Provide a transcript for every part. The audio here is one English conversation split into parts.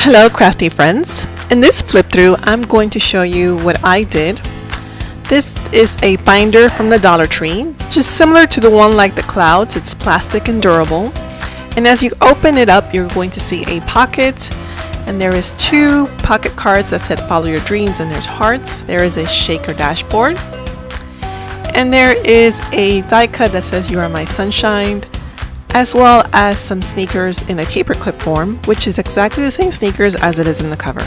Hello crafty friends. In this flip through I'm going to show you what I did. This is a binder from the Dollar Tree, just similar to the one like the clouds. It's plastic and durable, and as you open it up you're going to see a pocket, and there is two pocket cards that said follow your dreams, and there's hearts. There is a shaker dashboard, and there is a die cut that says you are my sunshine, as well as some sneakers in a paperclip form, which is exactly the same sneakers as it is in the cover.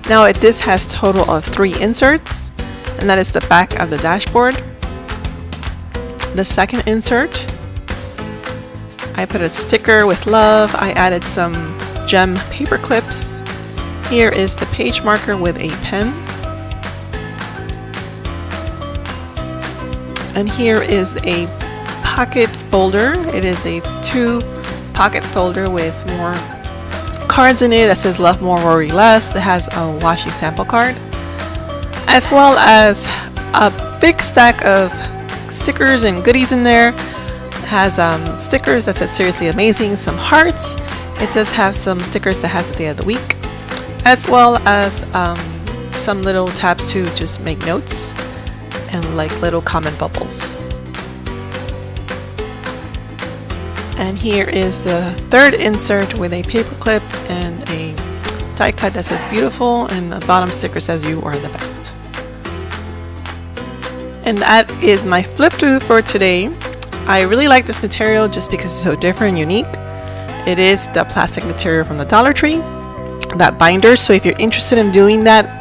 Now this has a total of 3 inserts, and that is the back of the dashboard. The second insert, I put a sticker with love. I added some gem paper clips. Here is the page marker with a pen. And here is a pocket folder. It is a 2 pocket folder with more cards in it that says love more, worry less. It has a washi sample card, as well as a big stack of stickers and goodies in there. It has stickers that says seriously amazing, some hearts. It does have some stickers that has the day of the week, as well as some little tabs to just make notes and like little comment bubbles. And here is the third insert with a paper clip and a die cut that says beautiful, and the bottom sticker says you are the best. And that is my flip through for today. I really like this material just because it's so different and unique. It is the plastic material from the Dollar Tree, that binder. So if you're interested in doing that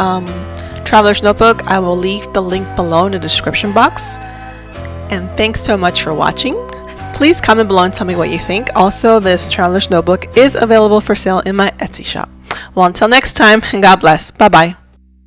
traveler's notebook, I will leave the link below in the description box. And thanks so much for watching. Please comment below and tell me what you think. Also, this traveler's notebook is available for sale in my Etsy shop. Well, until next time, and God bless. Bye bye.